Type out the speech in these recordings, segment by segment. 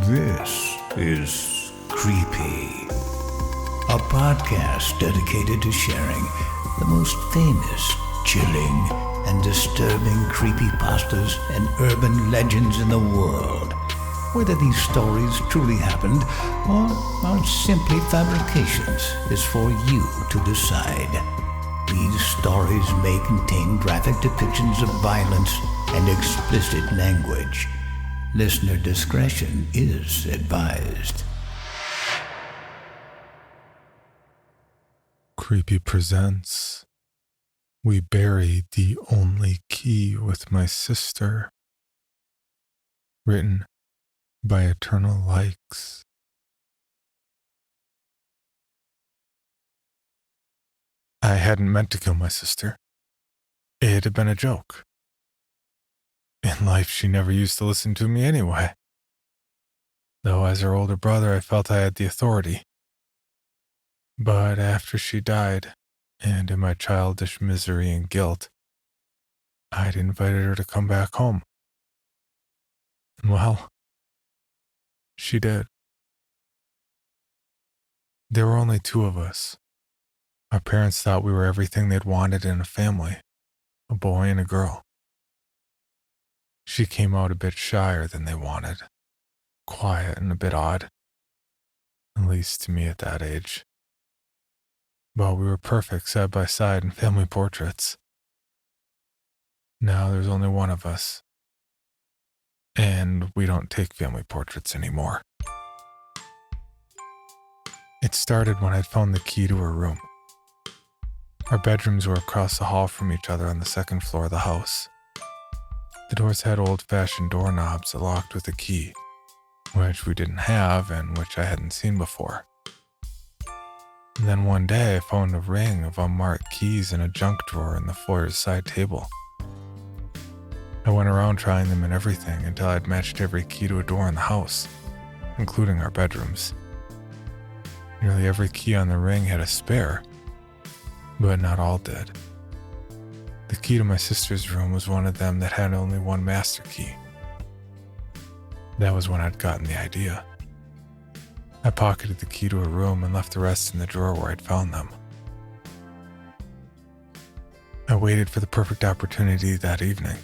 This is Creepy, a podcast dedicated to sharing the most famous, chilling, and disturbing creepypastas and urban legends in the world. Whether these stories truly happened or are simply fabrications is for you to decide. These stories may contain graphic depictions of violence and explicit language. Listener discretion is advised. Creepy presents We Buried the Only Key with My Sister. Written by eternallyks. I hadn't meant to kill my sister. It had been a joke. In life, she never used to listen to me anyway. Though as her older brother, I felt I had the authority. But after she died, and in my childish misery and guilt, I'd invited her to come back home. Well, she did. There were only two of us. Our parents thought we were everything they'd wanted in a family, a boy and a girl. She came out a bit shyer than they wanted, quiet and a bit odd, at least to me at that age. But we were perfect side by side in family portraits. Now there's only one of us, and we don't take family portraits anymore. It started when I'd found the key to her room. Our bedrooms were across the hall from each other on the second floor of the house. The doors had old-fashioned doorknobs that locked with a key, which we didn't have and which I hadn't seen before. And then one day I found a ring of unmarked keys in a junk drawer in the foyer's side table. I went around trying them in everything until I'd matched every key to a door in the house, including our bedrooms. Nearly every key on the ring had a spare, but not all did. The key to my sister's room was one of them that had only one master key. That was when I'd gotten the idea. I pocketed the key to her room and left the rest in the drawer where I'd found them. I waited for the perfect opportunity that evening,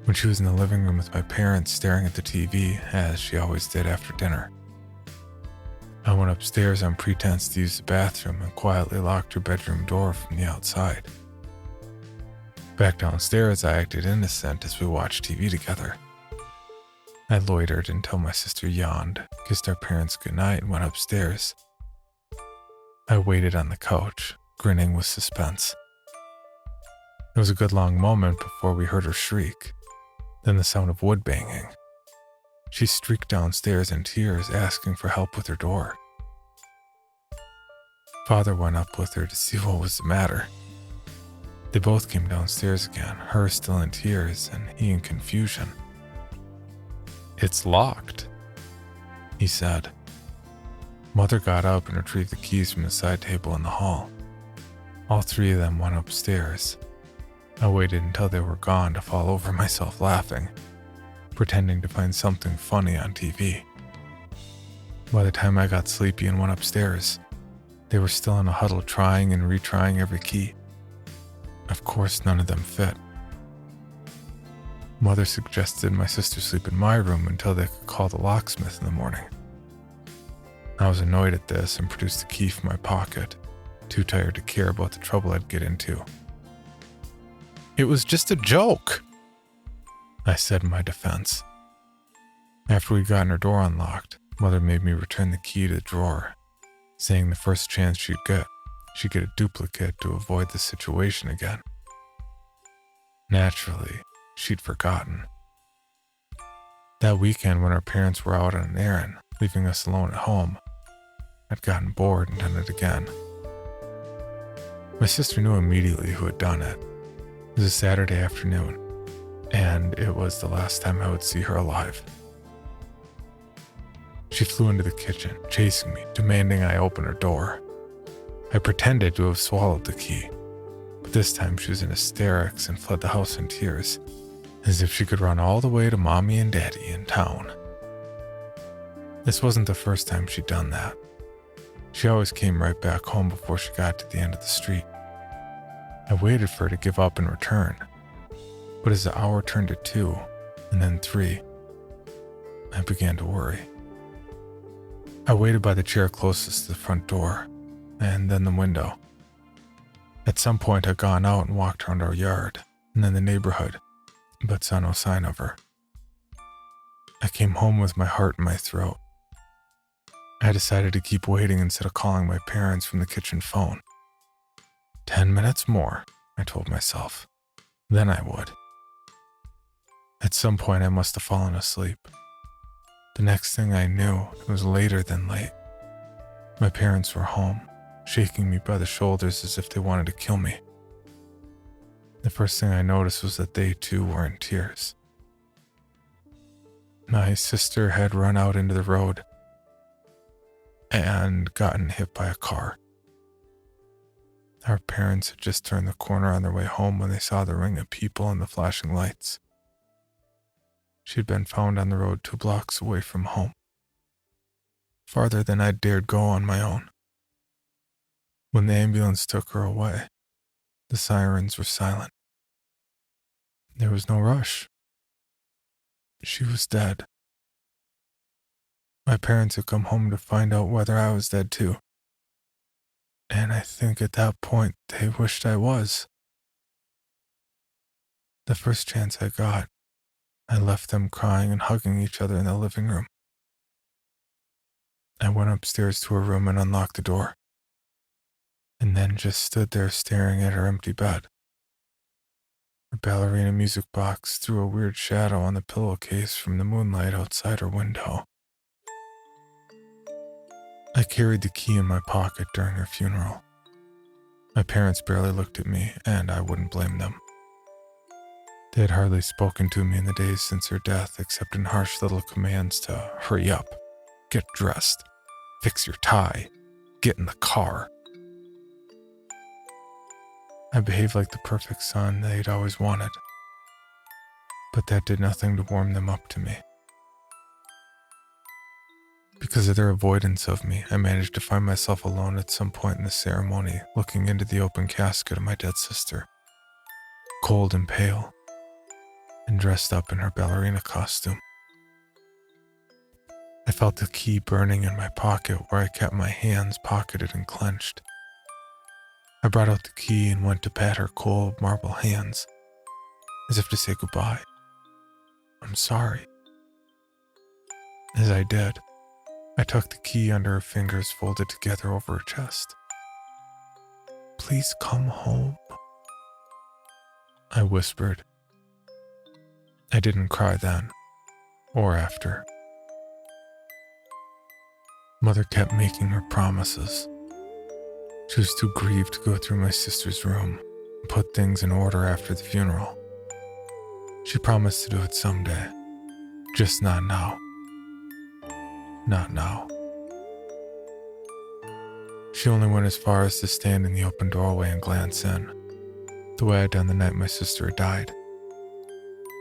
when she was in the living room with my parents staring at the TV, as she always did after dinner. I went upstairs on pretense to use the bathroom and quietly locked her bedroom door from the outside. Back downstairs, I acted innocent as we watched TV together. I loitered until my sister yawned, kissed our parents goodnight, and went upstairs. I waited on the couch, grinning with suspense. It was a good long moment before we heard her shriek, then the sound of wood banging. She streaked downstairs in tears, asking for help with her door. Father went up with her to see what was the matter. They both came downstairs again, her still in tears and he in confusion. "It's locked," he said. Mother got up and retrieved the keys from the side table in the hall. All three of them went upstairs. I waited until they were gone to fall over myself laughing, pretending to find something funny on TV. By the time I got sleepy and went upstairs, they were still in a huddle trying and retrying every key. Of course, none of them fit. Mother suggested my sister sleep in my room until they could call the locksmith in the morning. I was annoyed at this and produced the key from my pocket, too tired to care about the trouble I'd get into. "It was just a joke," I said in my defense. After we'd gotten her door unlocked, Mother made me return the key to the drawer, saying the first chance she'd get a duplicate to avoid the situation again. Naturally, she'd forgotten. That weekend when our parents were out on an errand, leaving us alone at home, I'd gotten bored and done it again. My sister knew immediately who had done it. It was a Saturday afternoon, and it was the last time I would see her alive. She flew into the kitchen, chasing me, demanding I open her door. I pretended to have swallowed the key, but this time she was in hysterics and fled the house in tears, as if she could run all the way to Mommy and Daddy in town. This wasn't the first time she'd done that. She always came right back home before she got to the end of the street. I waited for her to give up and return, but as the hour turned to 2 and then 3, I began to worry. I waited by the chair closest to the front door, and then the window. At some point, I'd gone out and walked around our yard, and then the neighborhood, but saw no sign of her. I came home with my heart in my throat. I decided to keep waiting instead of calling my parents from the kitchen phone. 10 minutes more, I told myself. Then I would. At some point, I must have fallen asleep. The next thing I knew, it was later than late. My parents were home, shaking me by the shoulders as if they wanted to kill me. The first thing I noticed was that they too were in tears. My sister had run out into the road and gotten hit by a car. Our parents had just turned the corner on their way home when they saw the ring of people and the flashing lights. She'd been found on the road 2 blocks away from home, farther than I'd dared go on my own. When the ambulance took her away, the sirens were silent. There was no rush. She was dead. My parents had come home to find out whether I was dead too. And I think at that point they wished I was. The first chance I got, I left them crying and hugging each other in the living room. I went upstairs to her room and unlocked the door, and then just stood there staring at her empty bed. Her ballerina music box threw a weird shadow on the pillowcase from the moonlight outside her window. I carried the key in my pocket during her funeral. My parents barely looked at me, and I wouldn't blame them. They had hardly spoken to me in the days since her death, except in harsh little commands to hurry up, get dressed, fix your tie, get in the car. I behaved like the perfect son they'd always wanted, but that did nothing to warm them up to me. Because of their avoidance of me, I managed to find myself alone at some point in the ceremony, looking into the open casket of my dead sister, cold and pale, and dressed up in her ballerina costume. I felt the key burning in my pocket where I kept my hands pocketed and clenched. I brought out the key and went to pat her cold marble hands, as if to say goodbye. I'm sorry. As I did, I tucked the key under her fingers folded together over her chest. Please come home, I whispered. I didn't cry then, or after. Mother kept making her promises. She was too grieved to go through my sister's room and put things in order after the funeral. She promised to do it someday, just not now. Not now. She only went as far as to stand in the open doorway and glance in, the way I'd done the night my sister had died.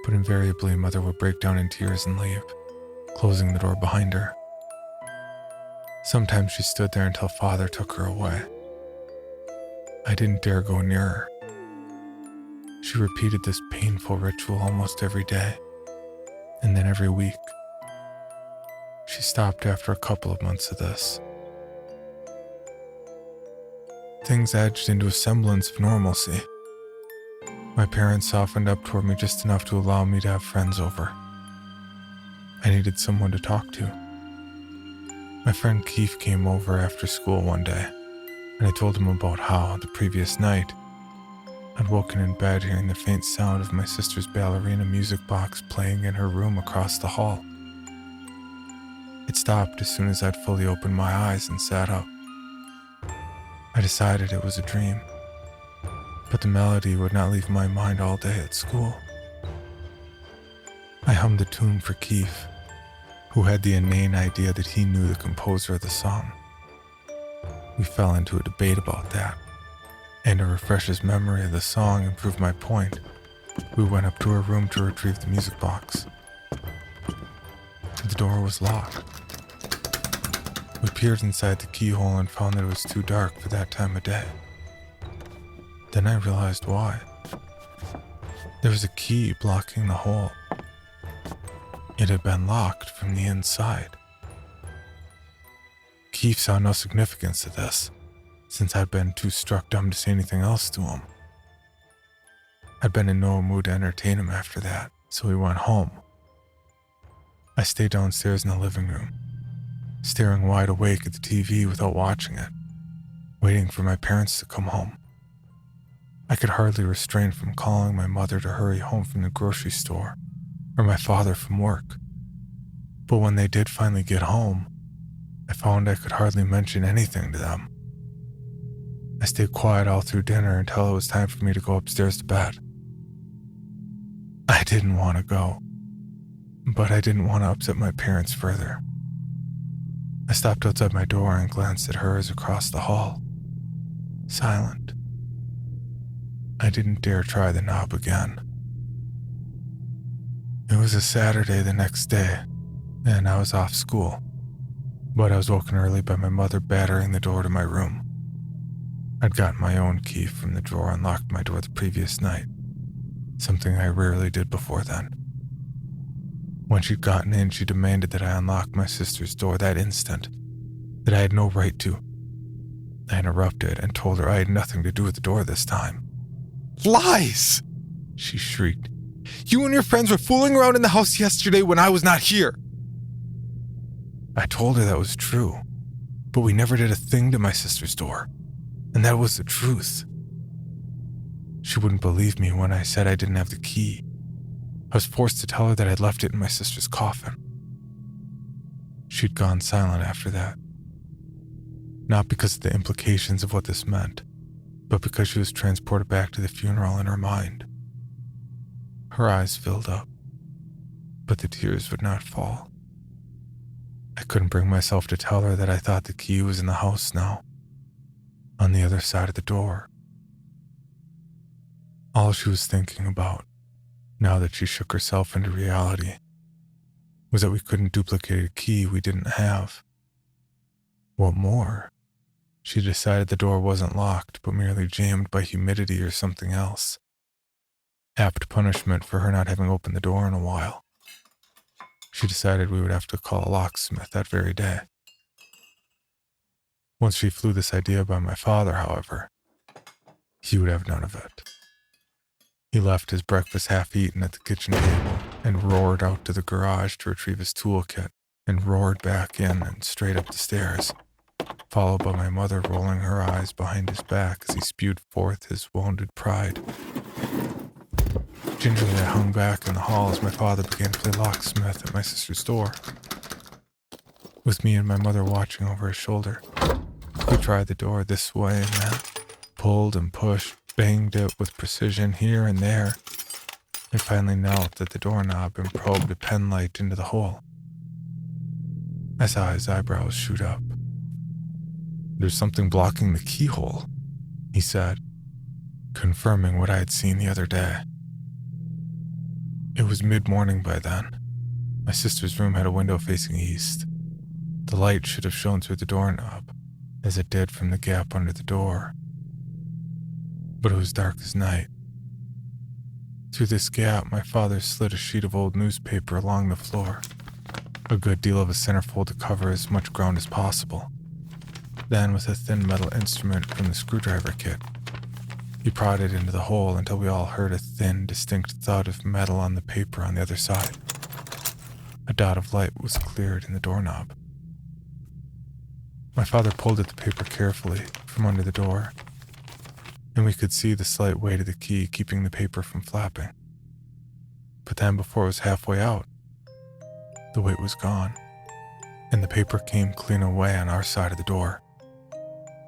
But invariably, Mother would break down in tears and leave, closing the door behind her. Sometimes she stood there until Father took her away. I didn't dare go near her. She repeated this painful ritual almost every day, and then every week. She stopped after a couple of months of this. Things edged into a semblance of normalcy. My parents softened up toward me just enough to allow me to have friends over. I needed someone to talk to. My friend Keith came over after school one day, and I told him about how, the previous night, I'd woken in bed hearing the faint sound of my sister's ballerina music box playing in her room across the hall. It stopped as soon as I'd fully opened my eyes and sat up. I decided it was a dream, but the melody would not leave my mind all day at school. I hummed the tune for Keith, who had the inane idea that he knew the composer of the song. We fell into a debate about that, and to refresh his memory of the song and prove my point, we went up to her room to retrieve the music box. The door was locked. We peered inside the keyhole and found that it was too dark for that time of day. Then I realized why. There was a key blocking the hole. It had been locked from the inside. Keith saw no significance to this, since I'd been too struck dumb to say anything else to him. I'd been in no mood to entertain him after that, so we went home. I stayed downstairs in the living room, staring wide awake at the TV without watching it, waiting for my parents to come home. I could hardly restrain from calling my mother to hurry home from the grocery store, or my father from work. But when they did finally get home, I found I could hardly mention anything to them. I stayed quiet all through dinner until it was time for me to go upstairs to bed. I didn't want to go, but I didn't want to upset my parents further. I stopped outside my door and glanced at hers across the hall, silent. I didn't dare try the knob again. It was a Saturday the next day, and I was off school, but I was woken early by my mother battering the door to my room. I'd gotten my own key from the drawer and locked my door the previous night, something I rarely did before then. When she'd gotten in, she demanded that I unlock my sister's door that instant, that I had no right to. I interrupted and told her I had nothing to do with the door this time. Lies! She shrieked. You and your friends were fooling around in the house yesterday when I was not here. I told her that was true, but we never did a thing to my sister's door, and that was the truth. She wouldn't believe me when I said I didn't have the key. I was forced to tell her that I'd left it in my sister's coffin. She'd gone silent after that. Not because of the implications of what this meant, but because she was transported back to the funeral in her mind. Her eyes filled up, but the tears would not fall. I couldn't bring myself to tell her that I thought the key was in the house now, on the other side of the door. All she was thinking about, now that she shook herself into reality, was that we couldn't duplicate a key we didn't have. What more? She decided the door wasn't locked, but merely jammed by humidity or something else. Apt punishment for her not having opened the door in a while. She decided we would have to call a locksmith that very day. Once she flew this idea by my father, however, he would have none of it. He left his breakfast half-eaten at the kitchen table and roared out to the garage to retrieve his toolkit and roared back in and straight up the stairs, followed by my mother rolling her eyes behind his back as he spewed forth his wounded pride. Gingerly, I hung back in the hall as my father began to play locksmith at my sister's door, with me and my mother watching over his shoulder. He tried the door this way and that, pulled and pushed, banged it with precision here and there, and finally knelt at the doorknob and probed a penlight into the hole. I saw his eyebrows shoot up. "There's something blocking the keyhole," he said, confirming what I had seen the other day. It was mid-morning by then. My sister's room had a window facing east. The light should have shone through the doorknob, as it did from the gap under the door. But it was dark as night. Through this gap, my father slid a sheet of old newspaper along the floor, a good deal of a centerfold to cover as much ground as possible. Then, with a thin metal instrument from the screwdriver kit, he prodded into the hole until we all heard a thin, distinct thud of metal on the paper on the other side. A dot of light was cleared in the doorknob. My father pulled at the paper carefully from under the door, and we could see the slight weight of the key keeping the paper from flapping. But then, before it was halfway out, the weight was gone, and the paper came clean away on our side of the door,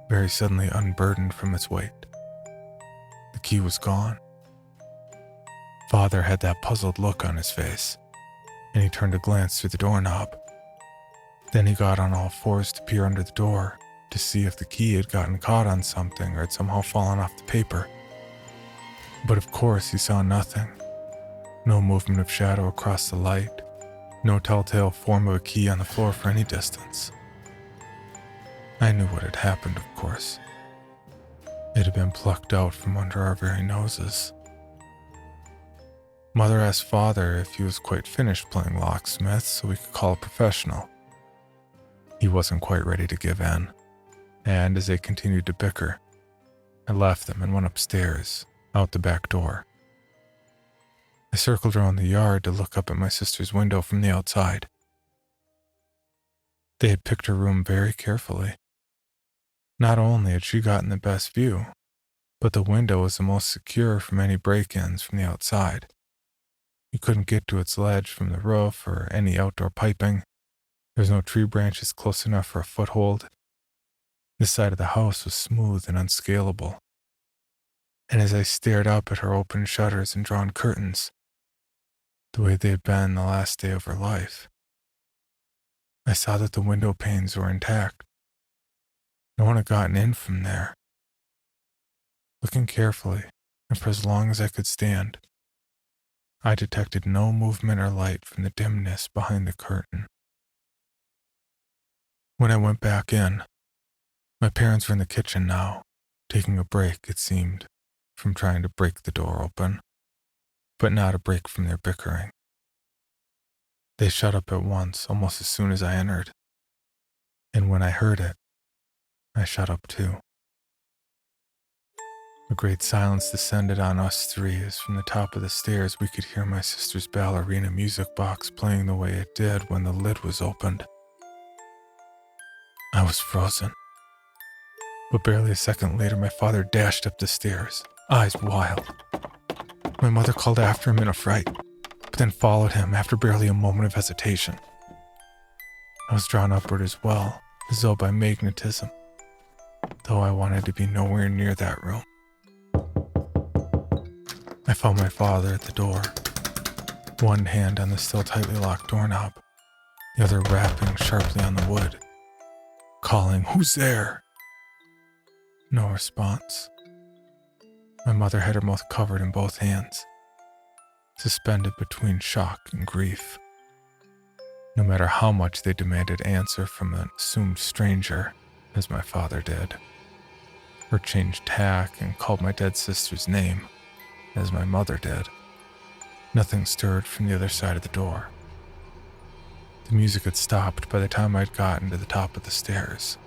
very suddenly unburdened from its weight. The key was gone. Father had that puzzled look on his face, and he turned to glance through the doorknob. Then he got on all fours to peer under the door to see if the key had gotten caught on something or had somehow fallen off the paper. But of course he saw nothing. No movement of shadow across the light, no telltale form of a key on the floor for any distance. I knew what had happened, of course. It had been plucked out from under our very noses. Mother asked Father if he was quite finished playing locksmith so we could call a professional. He wasn't quite ready to give in, and as they continued to bicker, I left them and went upstairs, out the back door. I circled around the yard to look up at my sister's window from the outside. They had picked her room very carefully. Not only had she gotten the best view, but the window was the most secure from any break-ins from the outside. You couldn't get to its ledge from the roof or any outdoor piping. There was no tree branches close enough for a foothold. This side of the house was smooth and unscalable. And as I stared up at her open shutters and drawn curtains, the way they had been the last day of her life, I saw that the window panes were intact. No one had gotten in from there. Looking carefully, and for as long as I could stand, I detected no movement or light from the dimness behind the curtain. When I went back in, my parents were in the kitchen now, taking a break, it seemed, from trying to break the door open, but not a break from their bickering. They shut up at once, almost as soon as I entered, and when I heard it, I shut up too. A great silence descended on us three as from the top of the stairs we could hear my sister's ballerina music box playing the way it did when the lid was opened. I was frozen. But barely a second later, my father dashed up the stairs, eyes wild. My mother called after him in a fright, but then followed him after barely a moment of hesitation. I was drawn upward as well, as though by magnetism, though I wanted to be nowhere near that room. I found my father at the door, one hand on the still tightly locked doorknob, the other rapping sharply on the wood, calling, "Who's there?" No response. My mother had her mouth covered in both hands, suspended between shock and grief. No matter how much they demanded answer from an assumed stranger, as my father did, or changed tack and called my dead sister's name, as my mother did, nothing stirred from the other side of the door. The music had stopped by the time I'd gotten to the top of the stairs.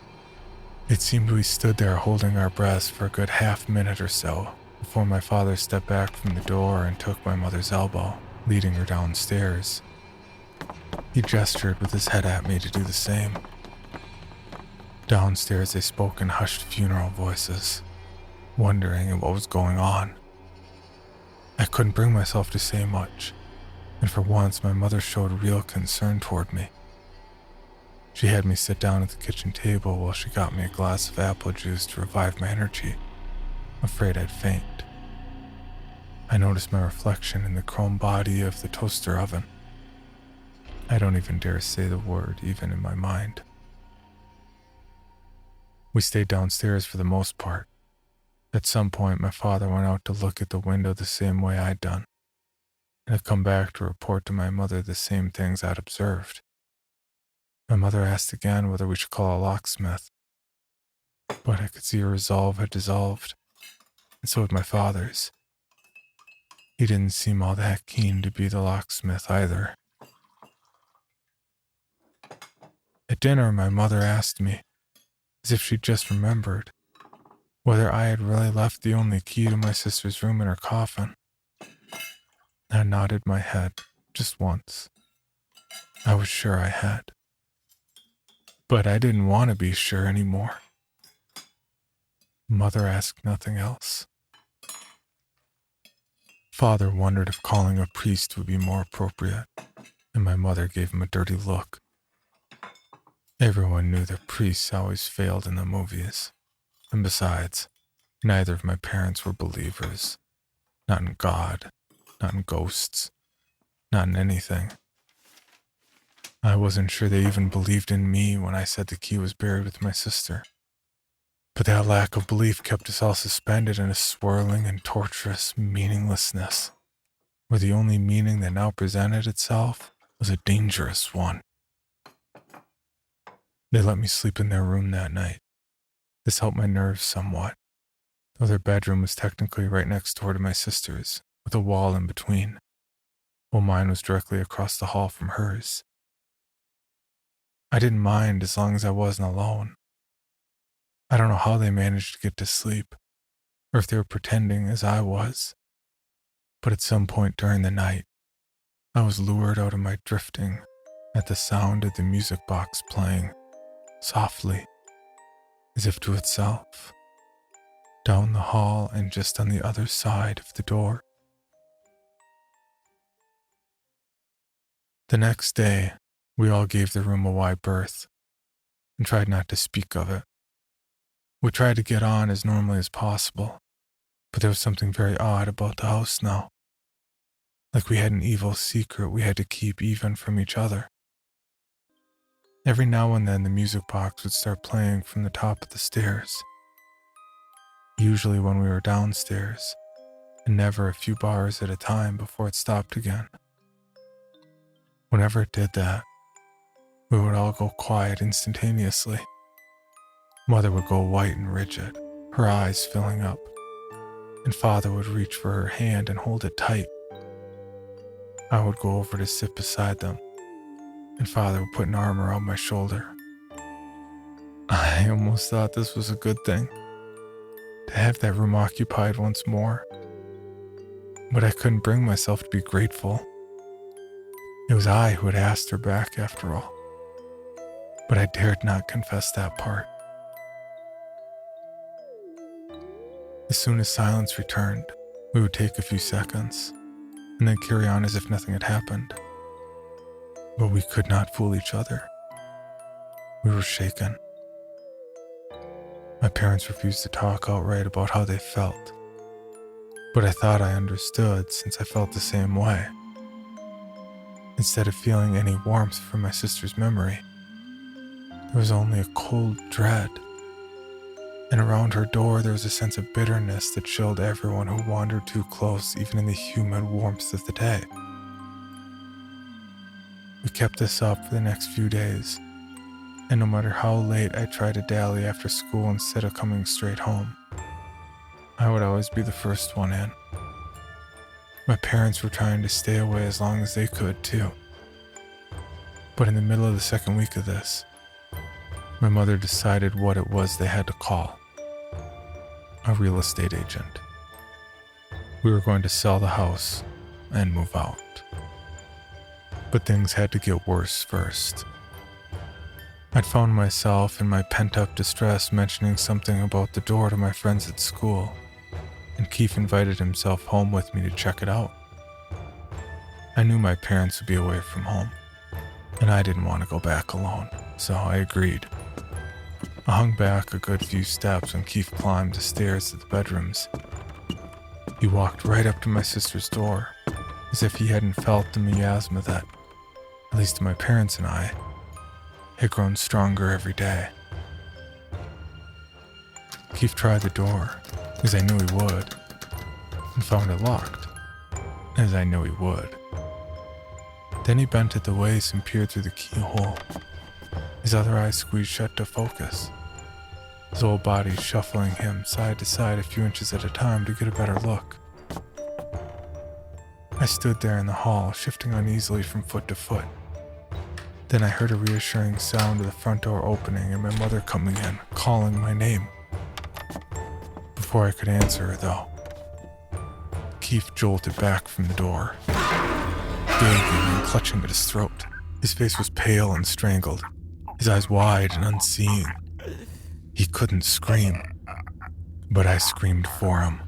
It seemed we stood there holding our breaths for a good half-minute or so before my father stepped back from the door and took my mother's elbow, leading her downstairs. He gestured with his head at me to do the same. Downstairs they spoke in hushed funeral voices, wondering at what was going on. I couldn't bring myself to say much, and for once my mother showed real concern toward me. She had me sit down at the kitchen table while she got me a glass of apple juice to revive my energy, afraid I'd faint. I noticed my reflection in the chrome body of the toaster oven. I don't even dare say the word, even in my mind. We stayed downstairs for the most part. At some point, my father went out to look at the window the same way I'd done, and had come back to report to my mother the same things I'd observed. My mother asked again whether we should call a locksmith, but I could see her resolve had dissolved, and so had my father's. He didn't seem all that keen to be the locksmith either. At dinner, my mother asked me, as if she'd just remembered, whether I had really left the only key to my sister's room in her coffin. I nodded my head, just once. I was sure I had. But I didn't want to be sure anymore. Mother asked nothing else. Father wondered if calling a priest would be more appropriate, and my mother gave him a dirty look. Everyone knew that priests always failed in the movies. And besides, neither of my parents were believers. Not in God, not in ghosts, not in anything. I wasn't sure they even believed in me when I said the key was buried with my sister. But that lack of belief kept us all suspended in a swirling and torturous meaninglessness, where the only meaning that now presented itself was a dangerous one. They let me sleep in their room that night, This helped my nerves somewhat, though their bedroom was technically right next door to my sister's, with a wall in between, while mine was directly across the hall from hers. I didn't mind as long as I wasn't alone. I don't know how they managed to get to sleep, or if they were pretending as I was, but at some point during the night, I was lured out of my drifting at the sound of the music box playing, softly, as if to itself, down the hall and just on the other side of the door. The next day, we all gave the room a wide berth and tried not to speak of it. We tried to get on as normally as possible, but there was something very odd about the house now. Like we had an evil secret we had to keep even from each other. Every now and then the music box would start playing from the top of the stairs, usually when we were downstairs, and never a few bars at a time before it stopped again. Whenever it did that, we would all go quiet instantaneously. Mother would go white and rigid, her eyes filling up, and Father would reach for her hand and hold it tight. I would go over to sit beside them, and Father would put an arm around my shoulder. I almost thought this was a good thing, to have that room occupied once more. But I couldn't bring myself to be grateful. It was I who had asked her back after all. But I dared not confess that part. As soon as silence returned, we would take a few seconds, and then carry on as if nothing had happened. But we could not fool each other. We were shaken. My parents refused to talk outright about how they felt, but I thought I understood since I felt the same way. Instead of feeling any warmth from my sister's memory, there was only a cold dread, and around her door there was a sense of bitterness that chilled everyone who wandered too close, even in the humid warmth of the day. We kept this up for the next few days, and no matter how late I tried to dally after school instead of coming straight home, I would always be the first one in. My parents were trying to stay away as long as they could, too. But in the middle of the second week of this, my mother decided what it was they had to call. A real estate agent. We were going to sell the house and move out. But things had to get worse first. I'd found myself in my pent-up distress mentioning something about the door to my friends at school, and Keith invited himself home with me to check it out. I knew my parents would be away from home, and I didn't want to go back alone, so I agreed. I hung back a good few steps when Keith climbed the stairs to the bedrooms. He walked right up to my sister's door, as if he hadn't felt the miasma that, at least to my parents and I, had grown stronger every day. Keith tried the door, as I knew he would, and found it locked, as I knew he would. Then he bent at the waist and peered through the keyhole, his other eye squeezed shut to focus, his whole body shuffling him side to side a few inches at a time to get a better look. I stood there in the hall, shifting uneasily from foot to foot. Then I heard a reassuring sound of the front door opening and my mother coming in, calling my name. Before I could answer her, though, Keith jolted back from the door, gagging and clutching at his throat. His face was pale and strangled, his eyes wide and unseeing. He couldn't scream, but I screamed for him.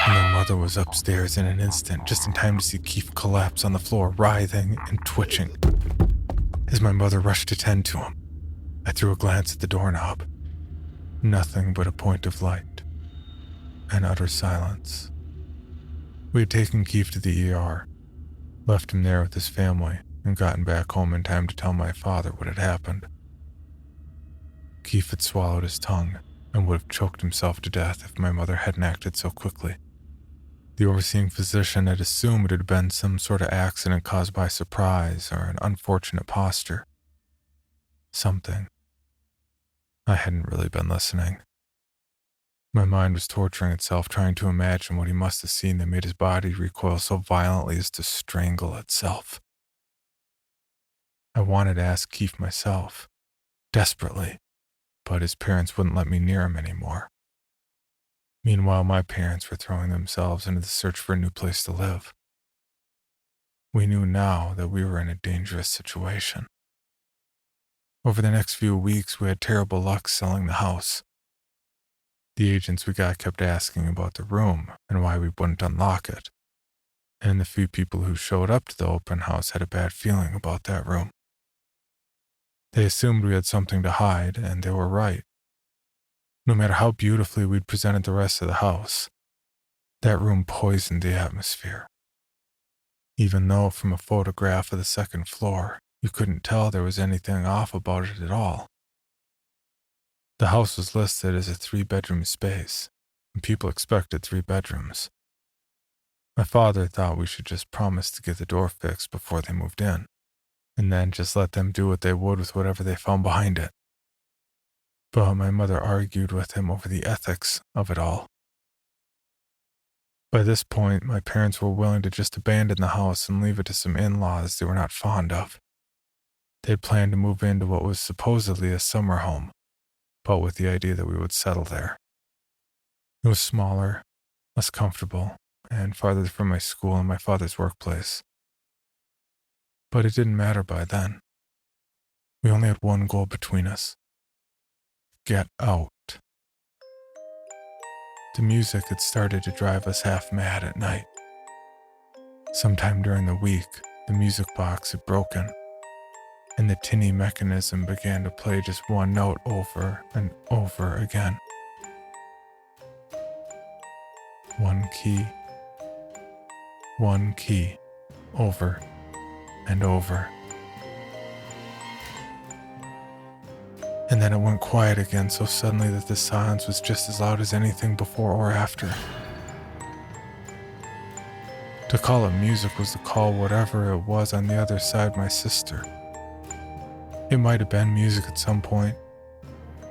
And my mother was upstairs in an instant, just in time to see Keith collapse on the floor, writhing and twitching. As my mother rushed to tend to him, I threw a glance at the doorknob. Nothing but a point of light and utter silence. We had taken Keith to the ER, left him there with his family, and gotten back home in time to tell my father what had happened. Keith had swallowed his tongue and would have choked himself to death if my mother hadn't acted so quickly. The overseeing physician had assumed it had been some sort of accident caused by surprise or an unfortunate posture. Something. I hadn't really been listening. My mind was torturing itself trying to imagine what he must have seen that made his body recoil so violently as to strangle itself. I wanted to ask Keith myself, desperately, but his parents wouldn't let me near him anymore. Meanwhile, my parents were throwing themselves into the search for a new place to live. We knew now that we were in a dangerous situation. Over the next few weeks, we had terrible luck selling the house. The agents we got kept asking about the room and why we wouldn't unlock it. And the few people who showed up to the open house had a bad feeling about that room. They assumed we had something to hide, and they were right. No matter how beautifully we'd presented the rest of the house, that room poisoned the atmosphere. Even though from a photograph of the second floor, you couldn't tell there was anything off about it at all. The house was listed as a 3-bedroom space, and people expected 3 bedrooms. My father thought we should just promise to get the door fixed before they moved in, and then just let them do what they would with whatever they found behind it. But my mother argued with him over the ethics of it all. By this point, my parents were willing to just abandon the house and leave it to some in-laws they were not fond of. They had planned to move into what was supposedly a summer home, but with the idea that we would settle there. It was smaller, less comfortable, and farther from my school and my father's workplace. But it didn't matter by then. We only had one goal between us: get out. The music had started to drive us half mad at night. Sometime during the week, the music box had broken, and the tinny mechanism began to play just one note over and over again. One key, over and over. And then it went quiet again so suddenly that the silence was just as loud as anything before or after. To call it music was to call whatever it was on the other side my sister. It might have been music at some point,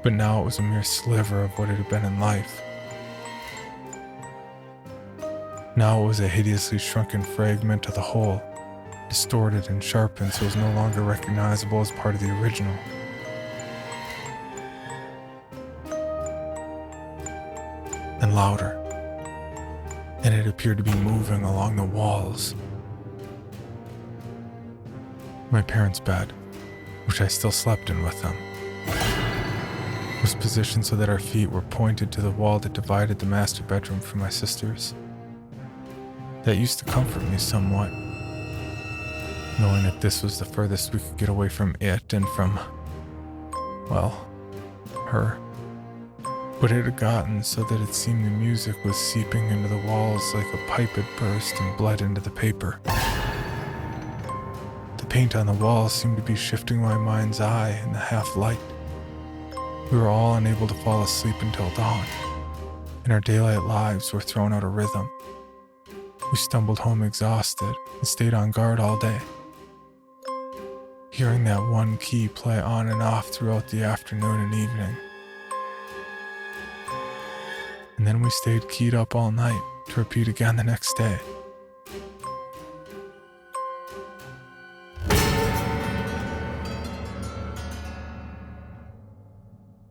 but now it was a mere sliver of what it had been in life. Now it was a hideously shrunken fragment of the whole, distorted and sharpened so it was no longer recognizable as part of the original. And louder, and it appeared to be moving along the walls. My parents' bed, which I still slept in with them, was positioned so that our feet were pointed to the wall that divided the master bedroom from my sister's. That used to comfort me somewhat, knowing that this was the furthest we could get away from it and from, well, her. But it had gotten so that it seemed the music was seeping into the walls like a pipe had burst and bled into the paper. The paint on the walls seemed to be shifting my mind's eye in the half-light. We were all unable to fall asleep until dawn, and our daylight lives were thrown out of rhythm. We stumbled home exhausted and stayed on guard all day, hearing that one key play on and off throughout the afternoon and evening. And then we stayed keyed up all night to repeat again the next day.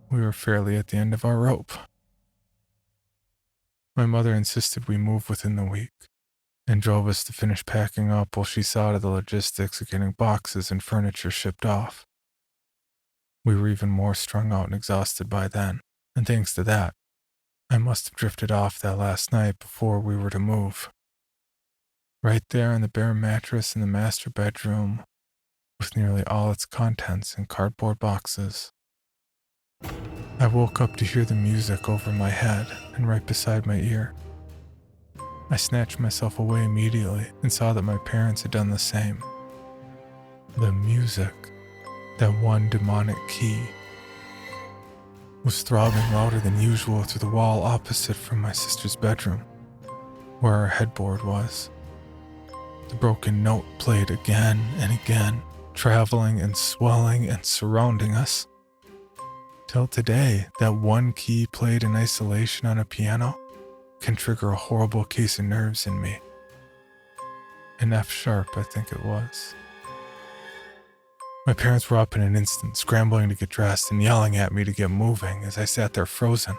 We were fairly at the end of our rope. My mother insisted we move within the week and drove us to finish packing up while she saw to the logistics of getting boxes and furniture shipped off. We were even more strung out and exhausted by then, and thanks to that, I must have drifted off that last night before we were to move. Right there on the bare mattress in the master bedroom, with nearly all its contents in cardboard boxes. I woke up to hear the music over my head and right beside my ear. I snatched myself away immediately and saw that my parents had done the same. The music, that one demonic key, was throbbing louder than usual through the wall opposite from my sister's bedroom, where our headboard was. The broken note played again and again, traveling and swelling and surrounding us, Till today, that one key played in isolation on a piano can trigger a horrible case of nerves in me. An F sharp, I think it was. My parents were up in an instant, scrambling to get dressed and yelling at me to get moving as I sat there frozen.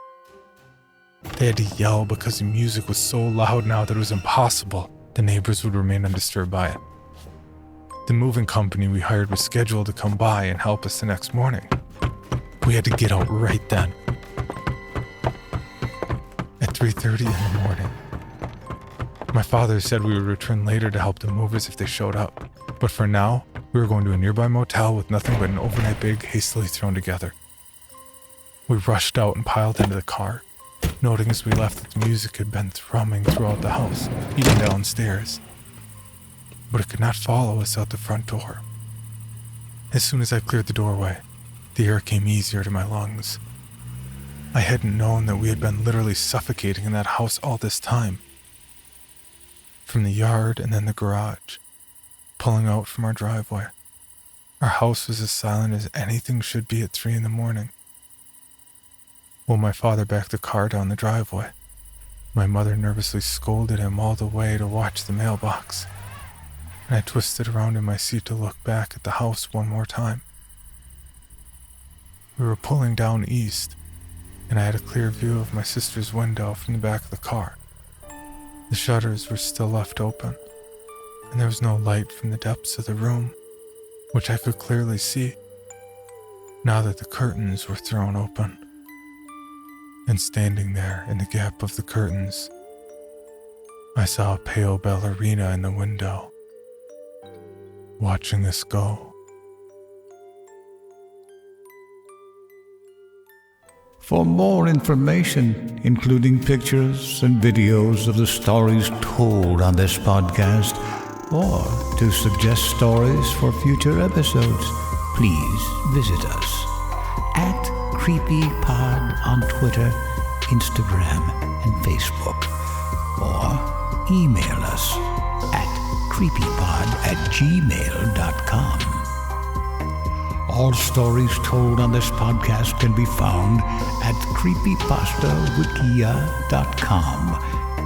They had to yell because the music was so loud now that it was impossible the neighbors would remain undisturbed by it. The moving company we hired was scheduled to come by and help us the next morning. We had to get out right then. At 3:30 in the morning. My father said we would return later to help the movers if they showed up, but for now, we were going to a nearby motel with nothing but an overnight bag hastily thrown together. We rushed out and piled into the car, noting as we left that the music had been thrumming throughout the house, even downstairs. But it could not follow us out the front door. As soon as I cleared the doorway, the air came easier to my lungs. I hadn't known that we had been literally suffocating in that house all this time. From the yard and then the garage, pulling out from our driveway, our house was as silent as anything should be at 3 in the morning. While my father backed the car down the driveway, my mother nervously scolded him all the way to watch the mailbox, and I twisted around in my seat to look back at the house one more time. We were pulling down east, and I had a clear view of my sister's window from the back of the car. The shutters were still left open, and there was no light from the depths of the room, which I could clearly see, now that the curtains were thrown open. And standing there in the gap of the curtains, I saw a pale ballerina in the window, watching us go. For more information, including pictures and videos of the stories told on this podcast, or to suggest stories for future episodes, please visit us at CreepyPod on Twitter, Instagram, and Facebook, or email us at creepypod@gmail.com. All stories told on this podcast can be found at creepypastawikia.com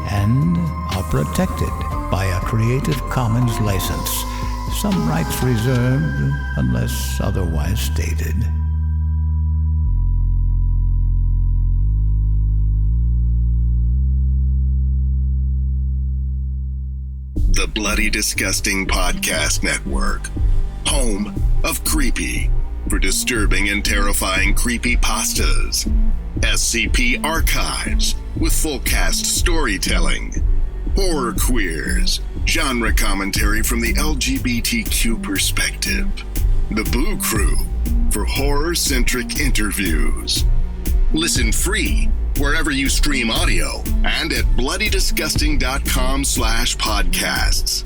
and are protected by a Creative Commons license. Some rights reserved unless otherwise stated. The Bloody Disgusting Podcast Network, home of Creepy, for disturbing and terrifying creepypastas. SCP Archives, with full cast storytelling. Horror Queers, genre commentary from the LGBTQ perspective. The Boo Crew, for horror-centric interviews. Listen free wherever you stream audio and at bloodydisgusting.com/podcasts.